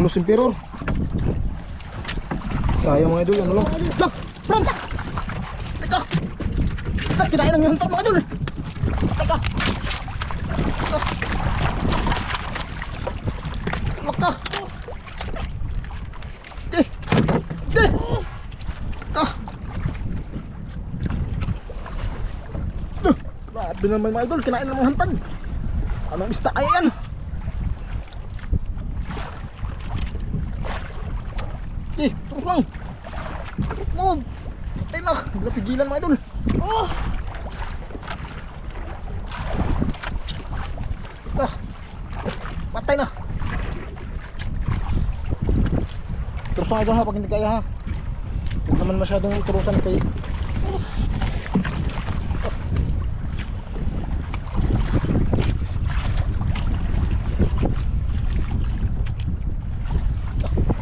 Lungnos Emperor. Sayang mga idol, ano lang. Lang, Franz! Teka! Teka, kinain ng hunter mga idol. Teka! Teka! Teka! Eh! Eh! Teka! Grabe naman mga idol, kinain ng hunter. Anong isda kaya yan? Eh, terus lang. Move. Patay na. Hindi na pigilan mga idol. Oh. Patay na. Terus lang idol ha, pag hindi kaya ha. Huwag naman masyadong iturusan kayo.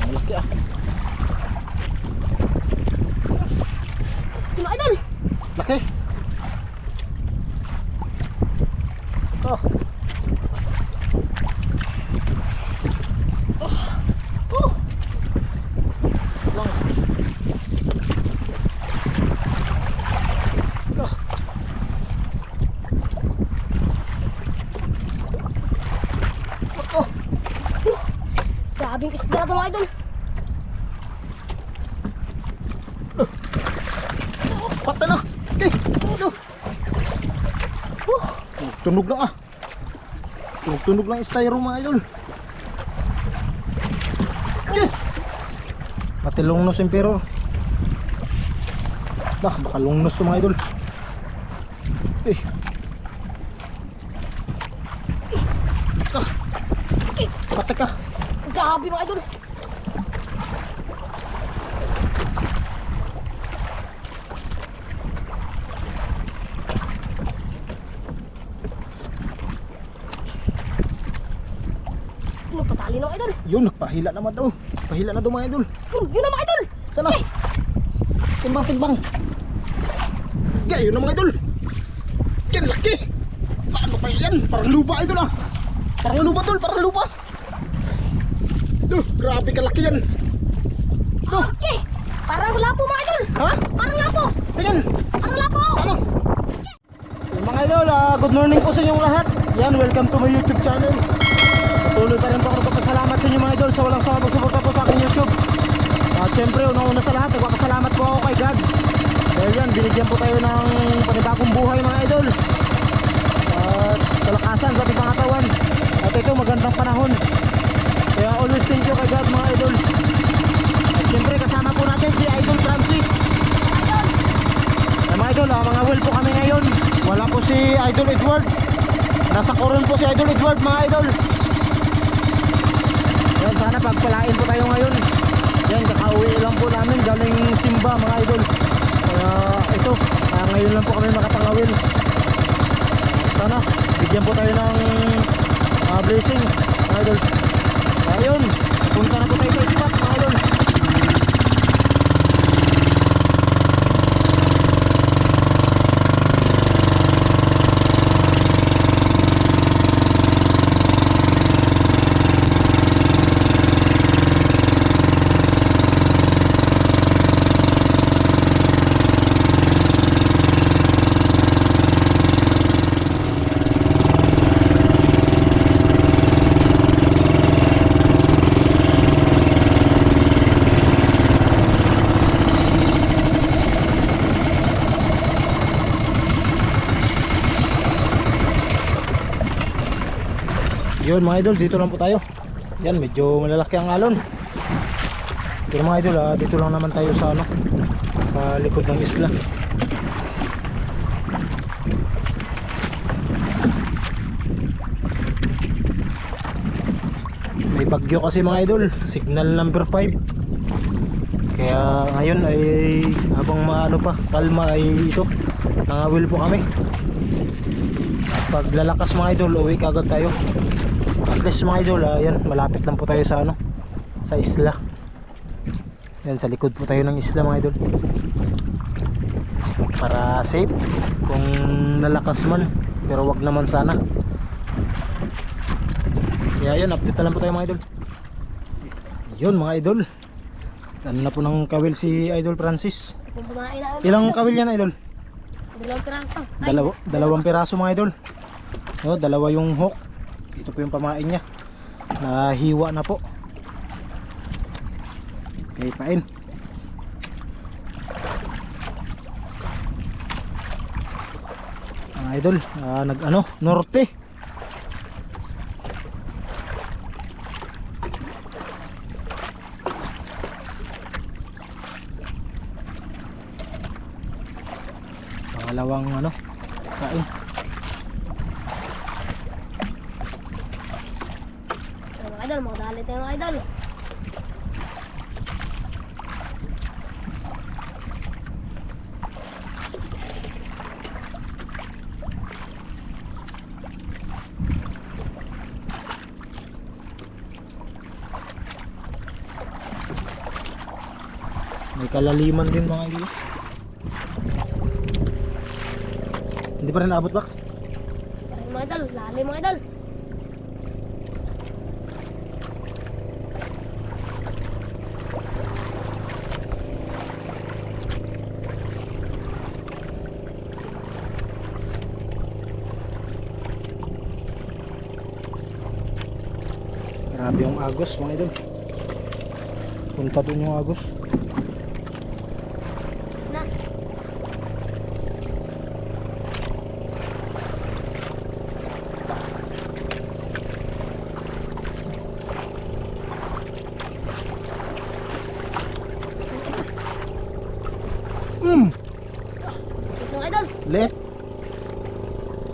Malaki ah. Laki. Oh. Oh. Lang. Oh. Oh. Grabing isda ito mga idol. Patay na. Okay. Tunog lang ah. Tunog lang styro mga idol. Okay. Pati lungnos Emperor. Baka lungnos to mga idol. Okay. Patay ka. Grabe mga idol. Patali na idol. Yun, nagpahila naman daw. Pahila na daw mga idol. Yun na mga idol. Sana? Timbang, timbang. Gaya, yun na mga idol. Yan, laki. Ano pa yan? Parang lupa idol ah. Parang lupa tol, parang lupa. Duh, grabe kalaki yan. Duh. Okay. Parang lapo mga idol. Ha? Parang lapo. Tingnan. Parang lapo. Sana? Mga idol, good morning po sa inyong lahat. Yan, welcome to my YouTube channel. Patuloy pa rin po ako nagpapasalamat sa inyo mga idol sa walang sawang pagsuporta po sa aking YouTube. At syempre, una-una sa lahat, nagpapasalamat po ako kay God. Dahil yan, binigyan po tayo ng panibagong buhay mga idol. At kalakasan sa ating pangatawan. At ito, magandang panahon. Kaya always thank you kay God mga idol. At syempre, kasama po natin si Idol Francis. Ay, mga idol, mga well po kami ngayon. Wala po si Idol Edward. Nasa Coron po si Idol Edward mga idol. Yan, sana pagpalain po tayo ngayon. Yan, kakauwi lang po namin galing Simba mga idol. Kaya ito, ngayon lang po kami makatangawin. Sana bigyan po tayo ng blessing mga idol. Ayun, punta na po tayo sa spot mga idol. Yun mga idol, dito lang po tayo. Yan, medyo malalaki ang alon. Pero mga idol, dito lang naman tayo sa ano, sa likod ng isla. May bagyo kasi mga idol, signal number 5. Kaya ngayon ay habang maano pa, kalma ay ito, nangawil po kami. At pag lalakas mga idol, uwi kagad tayo. At least mga idol, yan, malapit lang po tayo sa ano, sa isla. Yan, sa likod po tayo ng isla mga idol. Para safe kung lalakas man, pero wag naman sana. Kaya yan, update na lang po tayo mga idol. Yun mga idol. Ano na po ng kawil si Idol Francis. Kung kumain na. Ilang kawil yan idol? Dalawang piraso. Ay, Dalawang piraso mga idol. No, dalawa yung hook. Ito po yung pamain niya. Nahiwa na po. Okay, pain. Mga idol, nag ano, norte. Pangalawang ano, kain. mga idol, makadali tayo mga idol. May kalaliman din mga idol. Hindi pa rin abot box. Ay, mga idol, lalim mga idol. Grabe yung agos mga idol. Punta dun yung agos. Na. Wait lang idol. Ulit.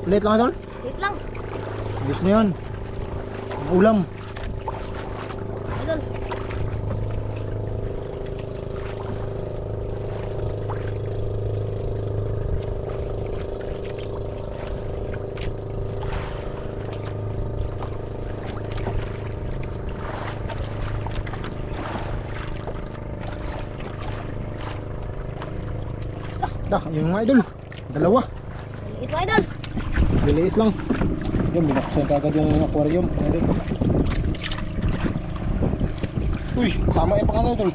Ulit lang idol. Wait lang. Ayos na yun. Ang ulam. Idol. Dah, yung mga idol. Dalawa. Liit mga idol. Liliit lang. Yung binaksan kagad yung aquarium. Ayun. Uy, tama yung pang ano idol.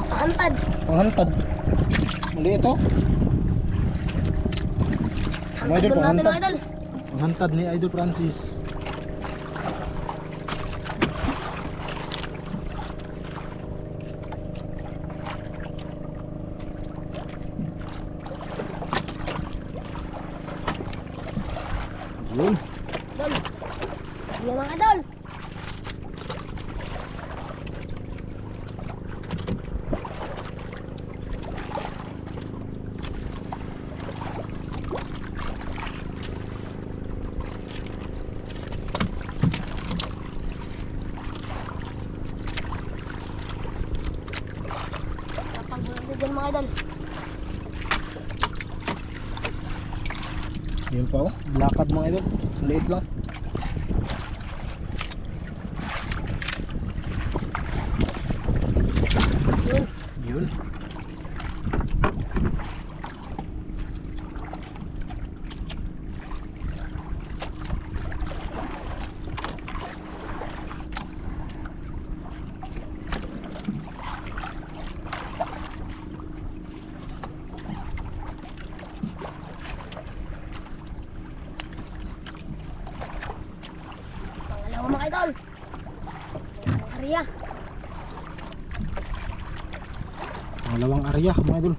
Hantad. Panghantad. Mali ito. Mga idol, Hantad natin mga panghantad. idol. Panghantad ni Idol Francis. Yun. Idol. Yan mga idol. Kapag dyan mga idol. Yun pa oh. Blakad mga idol. Liit lang. Yun. Yun. Pangalawa mga idol. Ariya. Pangalawang area mga idol.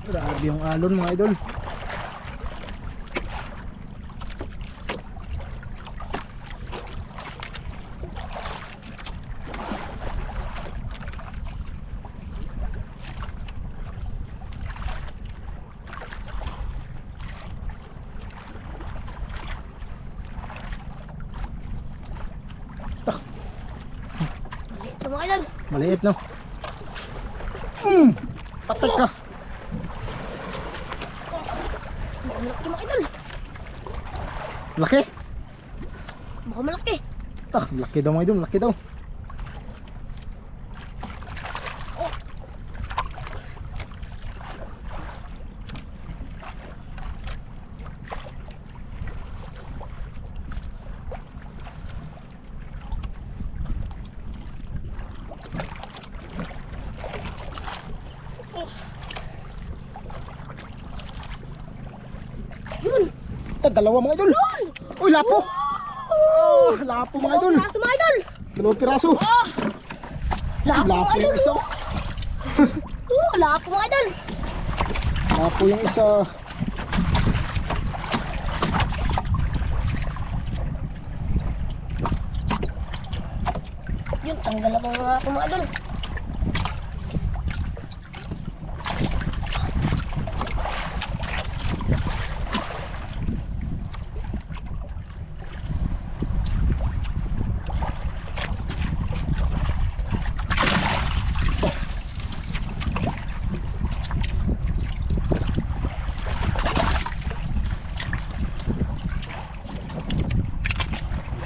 Grabe yung alon mga idol. Ito mga idol. Maliit no. Patay ka. Malaki mga idol. Laki. Baka malaki. Laki daw mga idol, laki daw. Yun. Dalawa mga idol. Uy, lapo. Oh, lapo mga idol. Piraso mga idol. Dalawang piraso. Oh. Lapo mga Lapo idol. yung isa. Lapo mga idol. Lapo yung isa. Yun, tanggal na mga idol.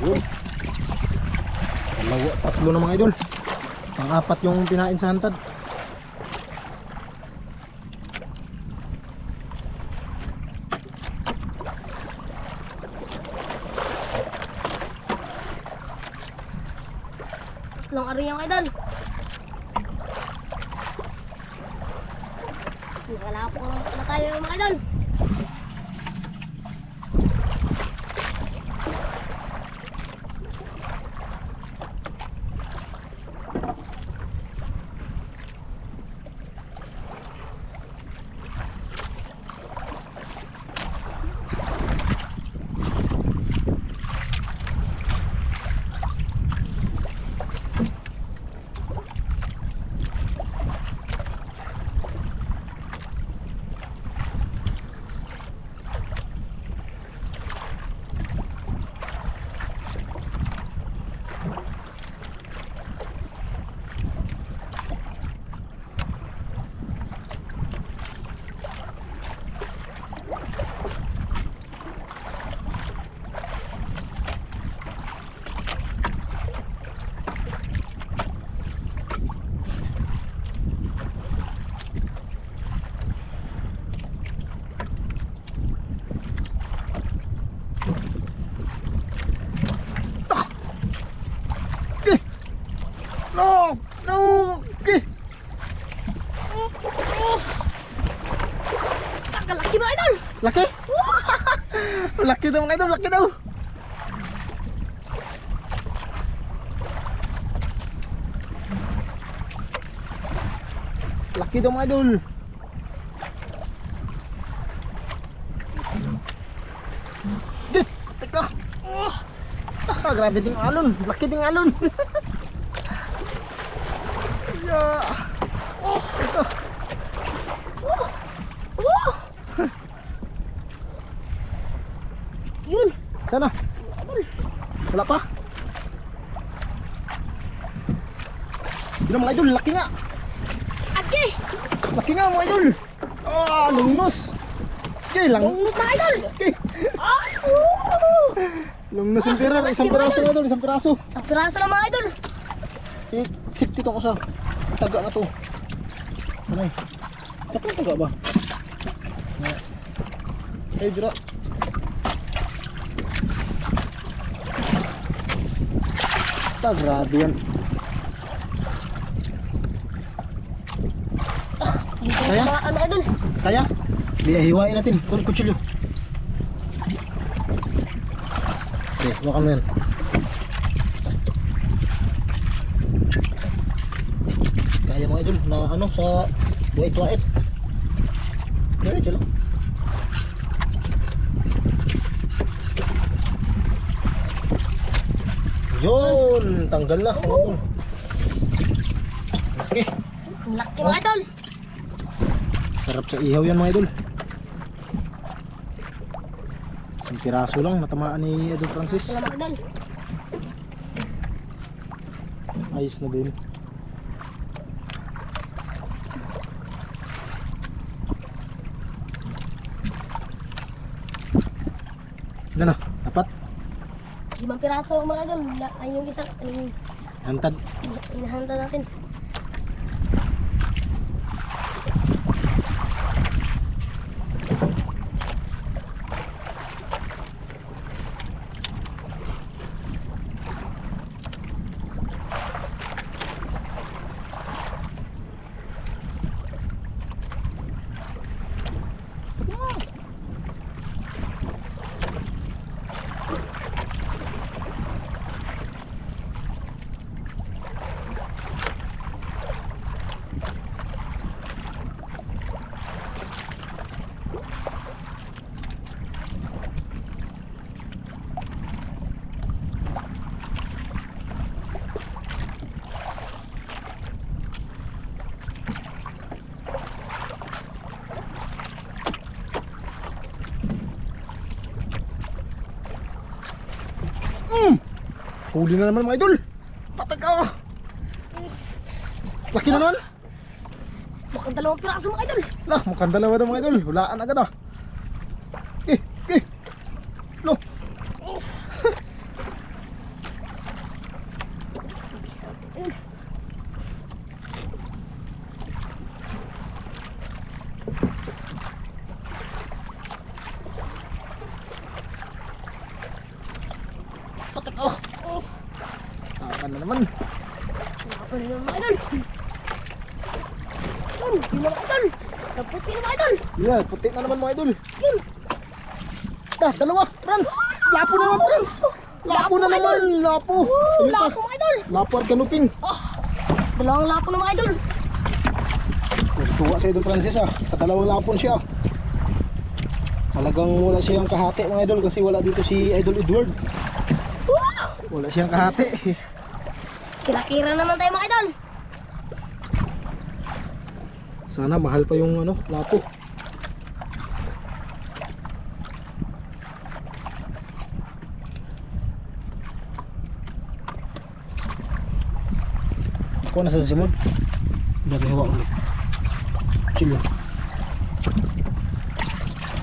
Yun. Dalawa, tatlo na mga idol. Pang-apat yung pinain sa hantad. Tatlong ari yung idol. Nakalapo na tayo mga idol. No! No! Okay! Pagkalaki mga idol. Laki! Laki daw mga idol, laki daw! Laki daw mga idol! Dit! Teka! Grabe ding alon! Laki ding alon! Yeah. Ito. Yun. Sana? Wala pa? Yun mga idol, laki nga. Ate. Laki nga mga idol. Ah, lungnos. Okay lang. Lungnos na idol. Okay. Lungnos yung pira, isang piraso na idol, isang piraso. Isang piraso lang mga idol. Safety tong usa. Taga na to. Ano eh? Taga ba? Eh, dira. Grabe yan. Kaya? Ano idol? Kaya? Hiwain natin. Ito kutsilyo. Okay, hawakan mo yan. Kaya mga idol na ano sa buhay-tuwait. Diretso lang. Yun, tanggal na. Okay. Ang laki mga idol. Sarap sa ihaw yan mga idol. Isang piraso lang natamaan ni Idol Francis. Wala mga idol. Ayos na din. Ilan na? Apat? 5 piraso mga idol. Ay yung isang Hantad. inahanda natin. Huli na naman mga idol. Patag ka. Laki na naman. Mukhang 2 piraso mga idol. Lah, mukhang dalawa na mga idol. Hulaan agad ah. Lo. Patag oh. Takan na naman. Ano na mga idol? Yun mga idol. Naputi na mga idol. Yeah, puti na naman mga idol. Yun. Dalawa, Franz. Lapo na naman, Franz. Lapo na naman, lapo. Ayun pa. Lapo mga idol. Lapo at kanuping. Dalawang lapo na mga idol. Tuwa sa idol Francis ah. Katalawang lapon siya. Talagang wala siyang kahati mga idol kasi wala dito si Idol Edward. Wala siyang kahati. Kira-kira naman tayo mga idol. Sana mahal pa yung ano, lapo. Ako nasa simod. Bagay hawa ulit. Chill.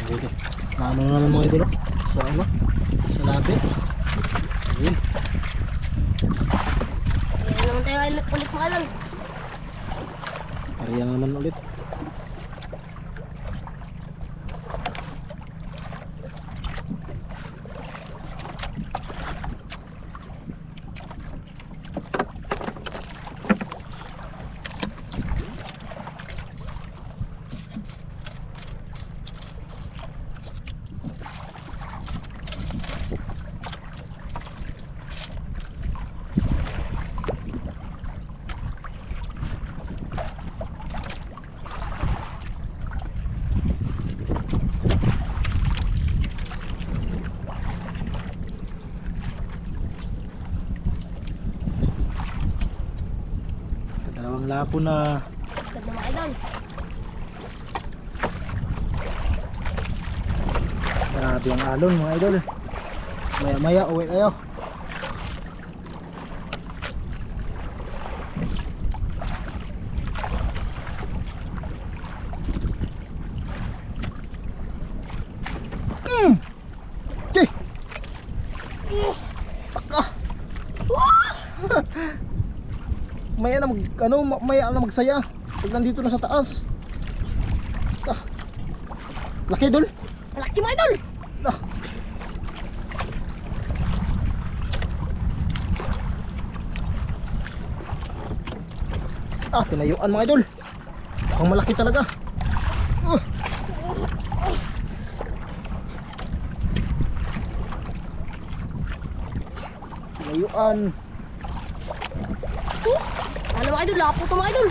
Okay. Naano na naman mga idol. So ano? Sa labi. Ayun. Kaya naman tayo ulit mga idol. Ariyan naman ulit. Dalawang lapo na. Ganda mga idol. Grabe ang alon mga idol. Maya maya uwi tayo. Okay. Taka. Maya na maya na magsaya. Pag nandito na sa taas. Laki idol. Malaki mga idol. Tinayuan mga idol. Mukhang malaki talaga. Tinayuan. Ano mga idol? Lapo to mga idol.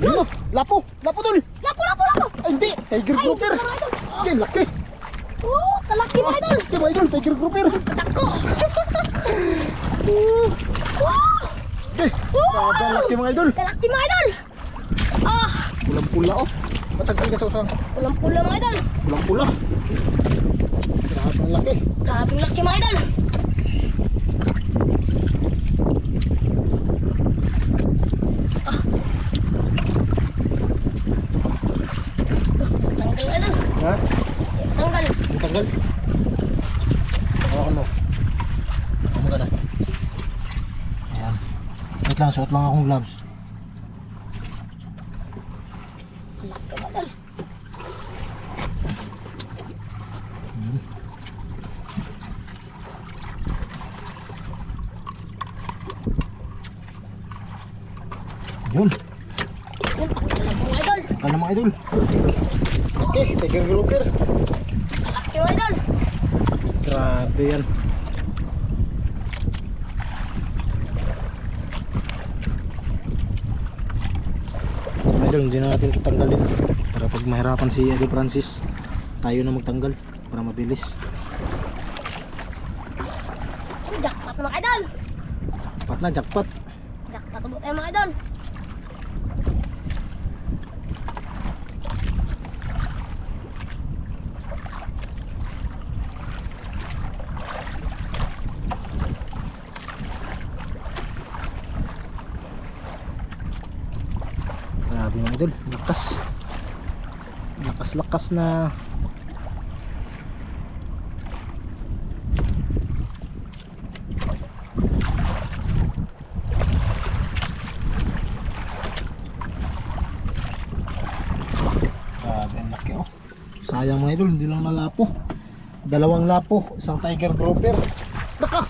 Yun, lapo. Lapo dol. Lapo. Ay hindi, tiger grouper. Ay, mga idol. Yan, laki. Kalaki mga idol. Okay mga idol, tiger grouper. Katako. Okay, grabe ang laki mga idol. Kalaki mga idol. Pulang-pula oh. Matagal ka sa usang. Pulang-pula mga idol. Pulang-pula. Grabe ang laki. Grabing laki mga idol. Wait lang, suot lang akong gloves. Laki mga idol. Yun, Yun, takot lang mga idol. ano mga idol? Okay, tiger grouper. Laki mga idol. Grabe yan. Mga idol, hindi na natin ito tanggalin. Para pag mahirapan si Idol Francis, tayo na magtanggal para mabilis. Ay, jackpot mga idol. Pat na, jackpot. Jackpot ulit tayo mga idol. Grabe mga idol, lakas. Lakas na. Grabe, ang laki oh. Sayang mga idol, hindi lang nalapo. Dalawang lapo, isang tiger grouper. Naka!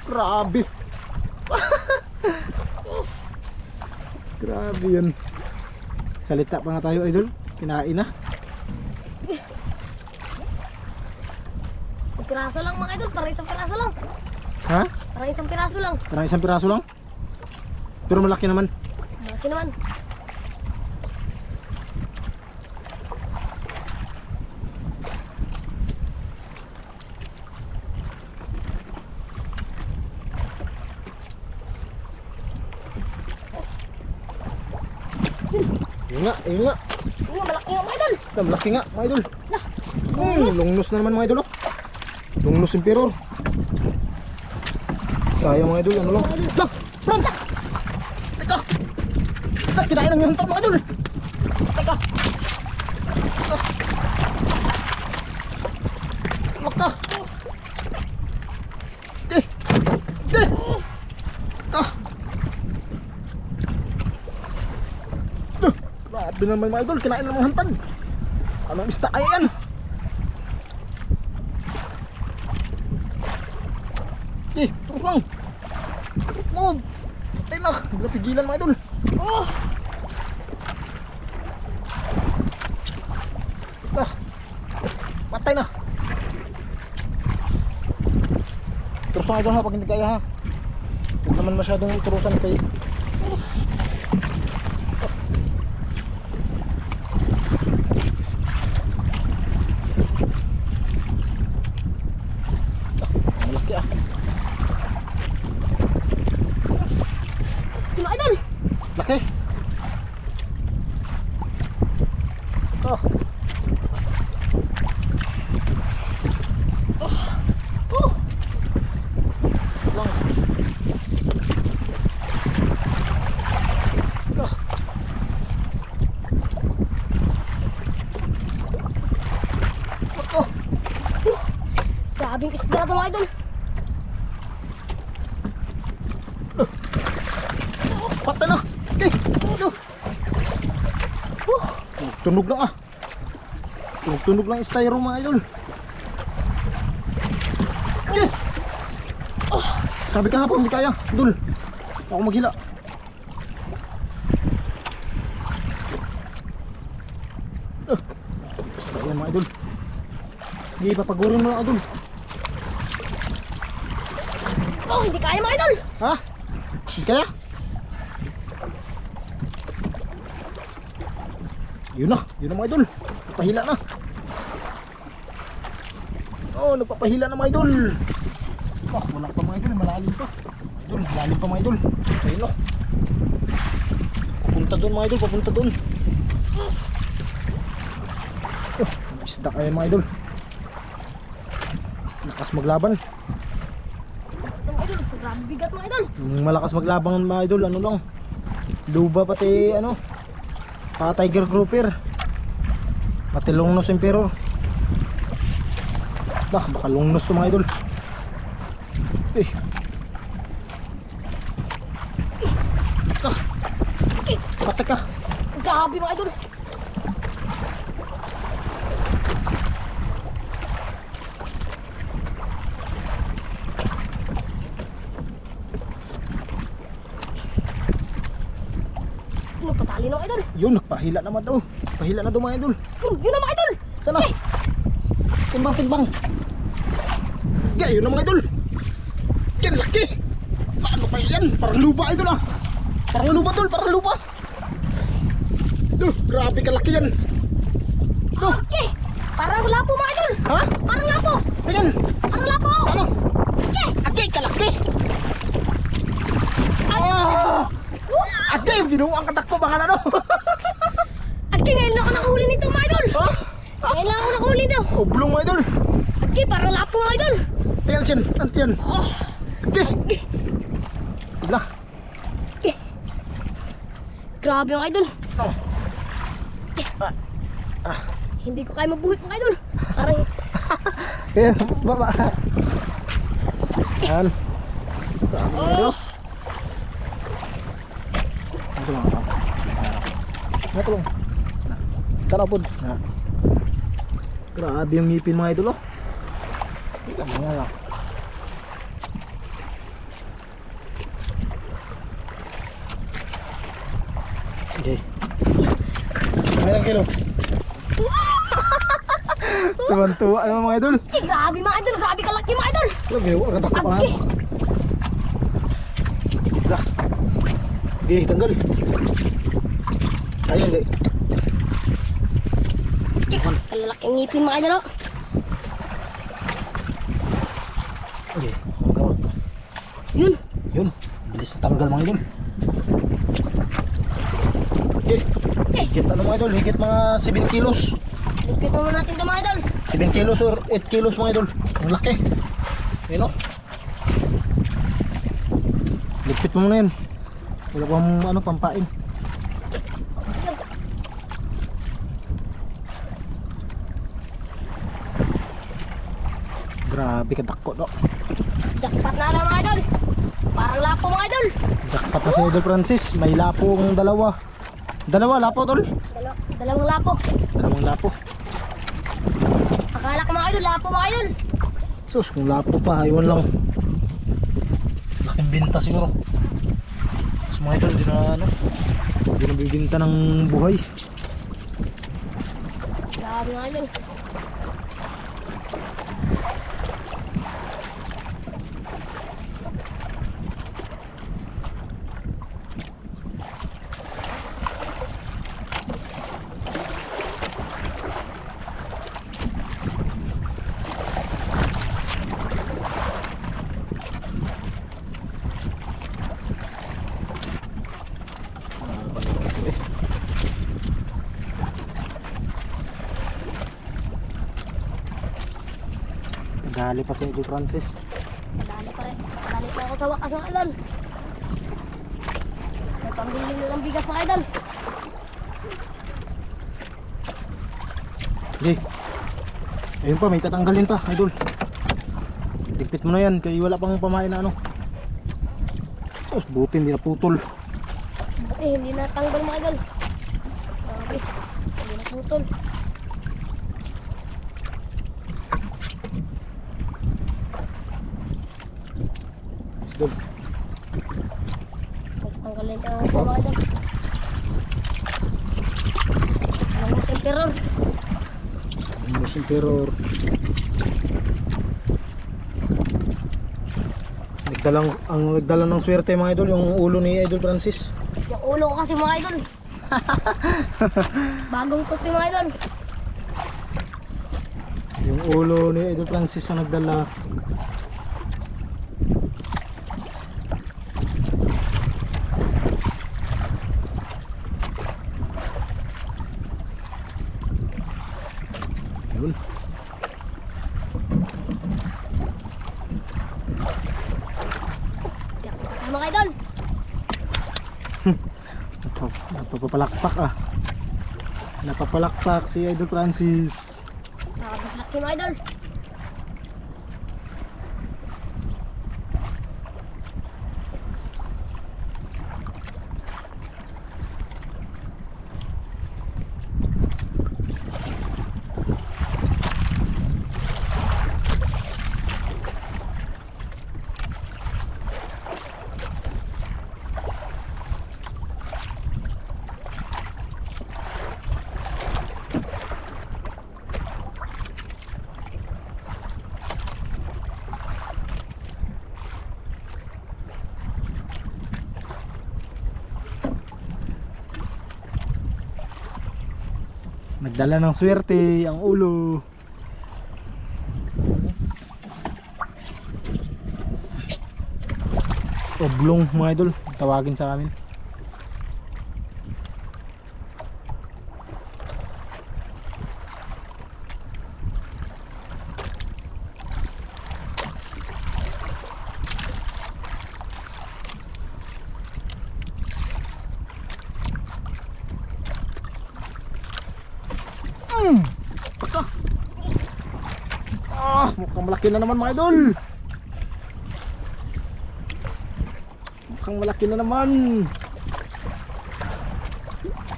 Grabe. Grabe yan. Salita pa nga tayo idol. Kinain na. Isang piraso lang mga idol. Parang isang piraso lang. Ha? Parang isang piraso lang. Parang isang piraso lang. Pero malaki naman. Malaki naman. Yun nga, yun nga. Oo, malaki nga mga idol. Malaki nga mga idol. Lah, lungnos. Lungnos na naman mga idol oh. Lungnos emperor. Sayang mga idol, ano lang. Lah, Franz! Teka! Teka, kinain lang yung hunter mga idol. Teka! Teka! Maka! Di! Di! Teka! Grabe naman mga idol, kinain ng mga hantad. Anong isda kaya yan? Eh, terus lang. Move. Patay na, hindi na pigilan mga idol. Oh. Patay na. Terus lang idol ha, pag hindi kaya ha. Huwag naman masyadong iturusan kayo. Malaki ah. Mga idol. Laki. Oh. Oh. Lang. Oh. Oh. Grabing isda ito mga idol. Patay na. Okay. Tunog lang ah. Tunog lang styro mga idol. Okay. Sabi ka hapon hindi kaya. Dul. Ako maghila. Basta yan mga idol. Hindi papagurin mo lang idol. Oh, hindi kaya mga idol. Ha? Hindi kaya? Yun na mga idol. Pahila na. Oh, nagpapahila na mga idol. Oh, wala pa mga idol, malalim pa. Idol, malalim pa mga idol. Ayun no. Papunta doon mga idol, papunta doon. Oh, isda kaya mga idol. Lakas maglaban. Mga idol, grabe bigat mga idol. Yung malakas maglaban mga idol, ano lang. Luba pati ano. Pa tiger grouper. Pati lungnos emperor. Baka lungnos to mga idol. Eh. ka. Patek ka. Grabe mga idol. Patali na mga idol. Yun, nagpahila naman daw. Pahila na daw mga idol. Yun na mga idol. Sana? Timbang. Gaya, yun na mga idol. Yan, laki. Ano pa yan? Parang lupa idol ah. Parang lupa tol, parang lupa. Duh, grabe kalaki yan. Duh. Okay. Parang lapo mga idol. Ha? Parang lapo. Tingnan. Parang lapo. Sana? Okay. Ate, kalaki. Ah! Ate, binuang katak ko baka ano. Okay, ngayon lang ako nakahuli nito mga idol. Ha? Ngayon lang ako nakahuli nito. Oblong mga idol. Okay, parang lapo mga idol. Tingnan siyan, antiyan. Oh. Ate. Bila. Grabe mga idol. Oh. Hindi ko kaya magbuhit mga idol. Parang Kaya, baba. Yan. Grabe mga idol. Ito lang ako. Ito lang. Tarapod. Grabe yung ngipin mga idol oh. Ito mga lang. Okay. Ilang kilo? Tuwan-tuwa ano mga idol? okay, grabe mga idol. Grabe kalaki mga idol. Grabe, wala takot pa nga. Okay. Dah. Di, tanggal. Ayun, di. Okay, kalalaking ngipin mga idol. Oh. Okay. Yun. Yun. Bilis na tanggal mga idol. Okay. Higit ano mga idol? Higit mga 7 kilos. Lipit mo natin ito mga idol. 7 kilos or 8 kilos mga idol. Ang laki. Ayun o. Lipit mo muna yan. Wala pang ano, pampain. Grabe kadako no. Jackpot na lang mga idol. Parang lapo mga idol. Jackpot na si Idol Francis. May lapong dalawa. Dalawa lapo tol. Dalawang lapo. Dalawang lapo. Akala ko mga idol, lapo mga idol. Sus, kung lapo pa, aywan lang. Laking binta siguro. Mas mga idol, di na ano, di na bibinta ng buhay. Grabe mga idol. Dali pa si Idol Francis. Dali pa rin. Dali pa ako sa wakas mga idol. May pambili na ng bigas mga idol. Okay. Ayun pa, may tatanggalin pa, Idol. Dikpit mo na yan, kaya wala pang pamain na ano. Sus, buti hindi na putol. Buti hindi natanggal mga idol. Grabe. Hindi naputol. Idol. Tanggalin ka ito mga idol. Alam mo sa terror. Musim terror. Nagdala ng swerte mga idol, yung ulo ni Idol Francis. Yung ulo ko kasi mga idol. Bagong tupi mga idol. Yung ulo ni Idol Francis ang nagdala. Yun. Mga idol. Napapalakpak ah. Napapalakpak si Idol Francis. Laki mga idol. Nagdala ng swerte ang ulo. Oblong mga idol, tawagin sa amin. Paka. Mukhang malaki na naman mga idol. Mukhang malaki na naman.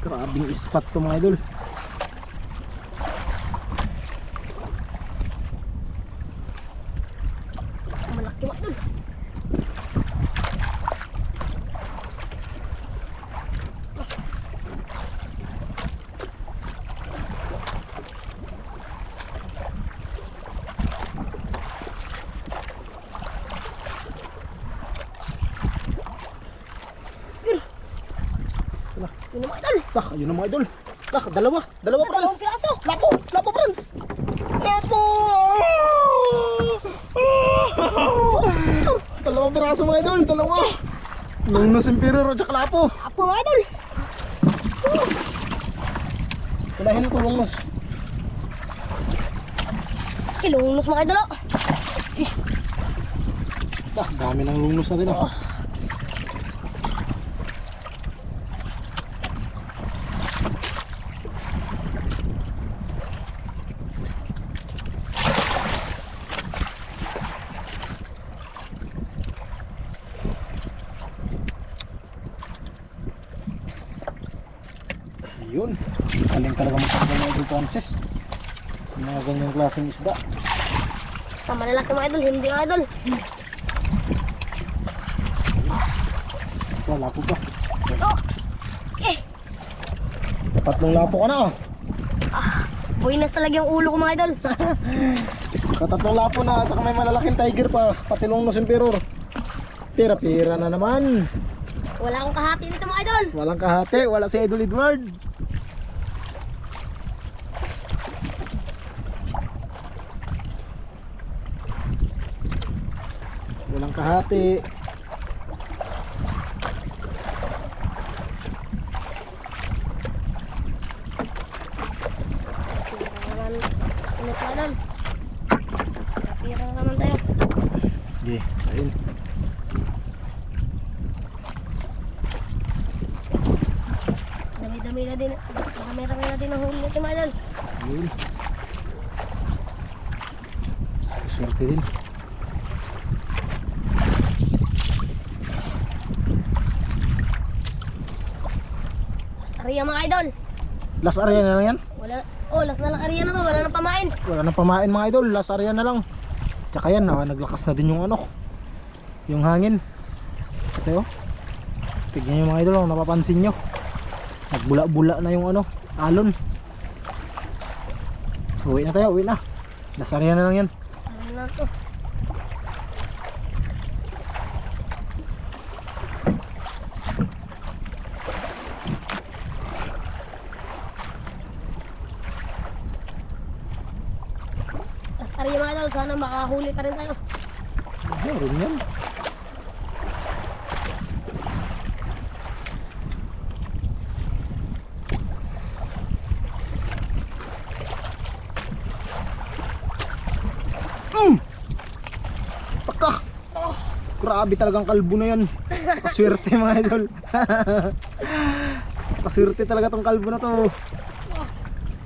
Grabing ispat to mga idol. Malaki mga idol. Yun na mga idol. Ayun na mga idol. Dalawa Dalawang Franz. piraso. Lapo Franz. Lapo. Dalawang piraso mga idol, dalawa. Lungnos Emperor at saka lapo. Apo mga idol. Unahin ito lungnos. Kilungnos mga idol. Dami ng lungnos natin. Yun, galing talaga magkakaroon ng idol Francis sa mga ganyang klaseng isda. Sa malalaki mga idol, hindi mga idol. Ito, lapo pa. Oh. Tatlong lapo ka na. Buinas talaga yung ulo ko mga idol. Tatlong lapo na, saka may malalaking tiger pa. Pati Lungnos Emperor. Pira-pira na naman. Wala akong kahati nito mga idol. Walang kahati, wala si Idol Edward. Walang kahati. Ano mga idol? Pira naman tayo. Okay, ayun. Dami-dami na din. Marami-rami na din ang huli nito mga idol. Ayun. Swerte din. Ariya mga idol. Last area na lang yan. Wala. Oh, last na lang ariya na to. Wala nang pamain. Wala nang pamain mga idol. Last area na lang. Tsaka yan, naglakas na din yung ano, yung hangin. Ito, tignan nyo mga idol, napapansin nyo, nagbula-bula na yung ano, alon. Uwi na tayo, uwi na. Last area na lang yan. Ano na to? Last area mga idol. Sana makahuli pa rin tayo. Meron yan. Taka! Grabe talagang kalbo na yan. Kaswerte mga idol. Kaswerte talaga tong kalbo na to.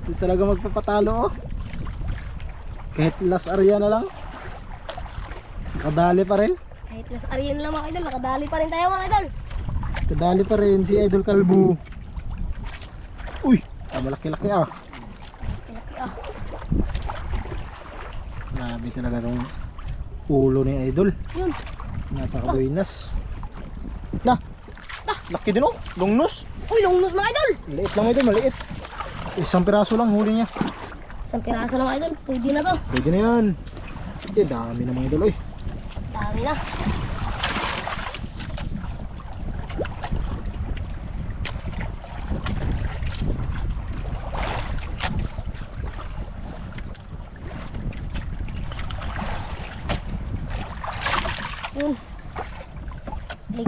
Hindi talaga magpapatalo oh. Kahit last area na lang, nakadali pa rin. Kahit last area na lang mga idol. Nakadali pa rin tayo mga idol. Nakadali pa rin si Idol Kalbo. Uy! Malaki-laki ah. Laki ah. Grabe talaga tong ulo ni Idol. Yun. Napaka-buinas. Laki din oh. Lungnos. Uy, lungnos mga idol. Maliit lang Idol, maliit. Isang piraso lang huli niya. Isang piraso lang mga idol. Pwede na to. Pwede na yan. Dami na mga idol oy. Dami na.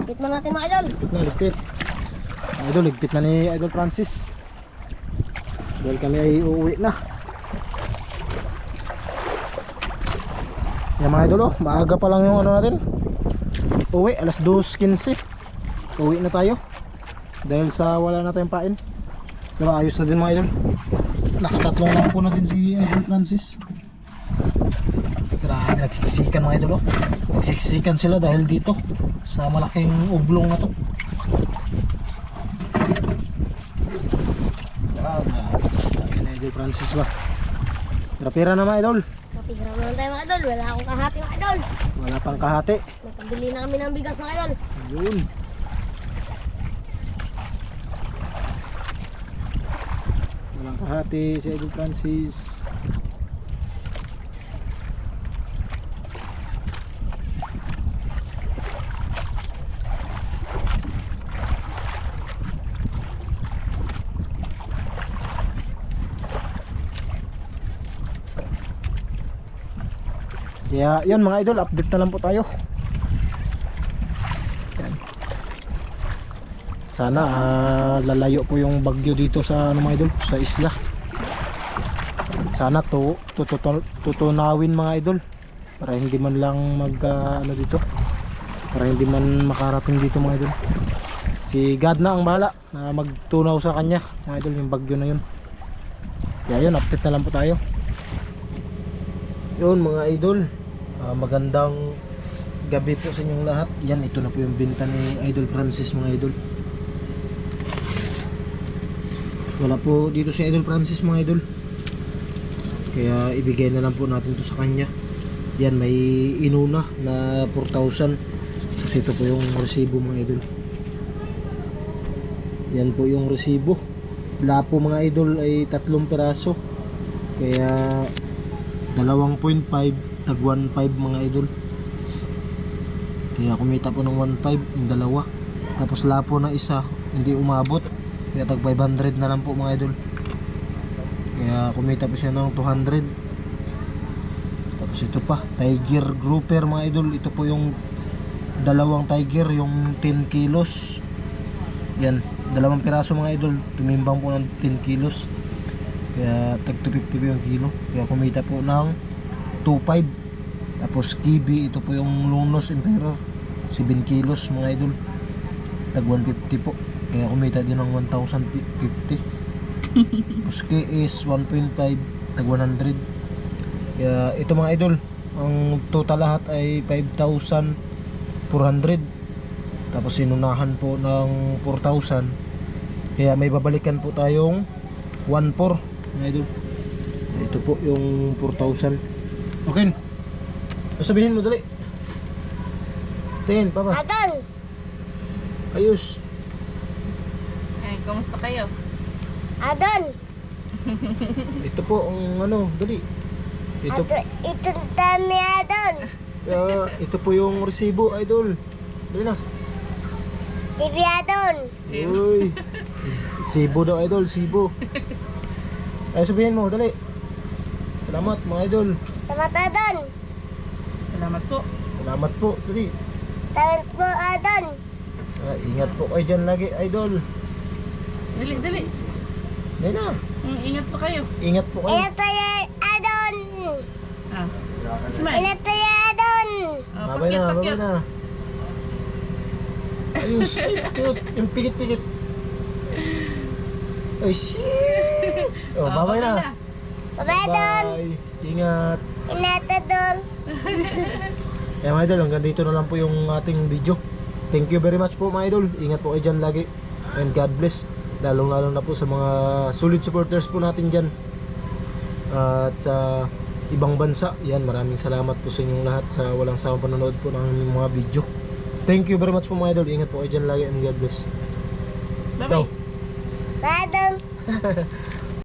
Ligpit mo natin mga idol. Ligpit na, ligpit. Mga idol, ligpit na ni Idol Francis. Dahil kami ay uuwi na. Yan mga idol, maaga pa lang yung ano natin. Uwi, alas 2:15. Uwi na tayo. Dahil sa wala na tayong pain. Pero ayos na din mga idol. Nakatatlong lang po na din si Idol Francis. Grabe, nagsiksikan mga idol. Nagsiksikan sila dahil dito sa malaking ublong na to. Idol Francis ba? Pira-pira na mga idol. Mapigram naman tayo mga idol. Wala akong kahati mga idol. Wala pang kahati. Nagpabili na kami ng bigas mga idol. Yun. Walang kahati si Idol Francis. Kaya yun mga idol, update na lang po tayo. Yan. Sana lalayo po yung bagyo dito sa ano mga idol, sa isla. Sana tutunawin mga idol para hindi man lang ano dito, para hindi man makarating dito mga idol. Si God na ang bahala na magtunaw sa kanya mga idol, yung bagyo na yun. Kaya yun, update na lang po tayo. Yun mga idol, magandang gabi po sa inyong lahat. Yan, ito na po yung binta ni Idol Francis mga idol. Wala po dito si Idol Francis mga idol, kaya ibigay na lang po natin to sa kanya. Yan, may inuna na 4,000 kasi ito po yung resibo mga idol. Yan po yung resibo. Lapo mga idol ay 3 piraso, kaya 2.5 tag 1.5 mga idol. Kaya kumita po ng 1.5 yung dalawa. Tapos lapo na isa hindi umabot, kaya tag 500 na lang po mga idol. Kaya kumita po siya ng 200. Tapos ito pa, tiger grouper mga idol. Ito po yung dalawang tiger, yung 10 kilos. Yan, 2 piraso mga idol. Tumimbang po ng 10 kilos. Kaya tag 250 po yung kilo. Kaya kumita po ng 2.5. Tapos kibi, ito po yung lunos emperor, 7 kilos mga idol, tag 150 po. Kaya kumita din ng 1,050. Tapos KS 1.5 tag 100. Kaya ito mga idol, ang total lahat ay 5,400. Tapos sinunahan po ng 4,000. Kaya may babalikan po tayong 1,400 mga idol. Ito po yung 4,000. Okay, sabihin mo dali. Tingin, papa. Idol! Ayos. Ay, kumusta kayo? Idol! Ito po ang ano, dali. Ito, Ito dami idol! ito po yung resibo, idol. Dali na. Ibi idol! Uy. Sibo daw, idol, sibo. Ay, sabihin mo, dali. Salamat mga idol. Salamat idol! Salamat po. Salamat po, dali. Salamat po idol! Ingat po kayo dyan lagi, idol. Dali, dali. Dali na. Ingat po kayo. Ingat po kayo. Ingat tayo idol! Ah. Smile. Ingat tayo idol! Oh, Babay na, babay pakyut. na. Ayos, ay, cute. Yung pikit-pikit. Ay, shit. Oh, babay na. Bye idol! Bye. Ingat. Ingat idol! Kaya mga idol, hanggang dito na lang po yung ating video. Thank you very much po mga idol. Ingat po kayo dyan lagi. And God bless. Lalong-lalong na po sa mga solid supporters po natin dyan. At sa ibang bansa. Yan, maraming salamat po sa inyong lahat sa walang sawang panonood po ng mga video. Thank you very much po mga idol. Ingat po kayo dyan lagi and God bless. Bye-bye. Bye idol!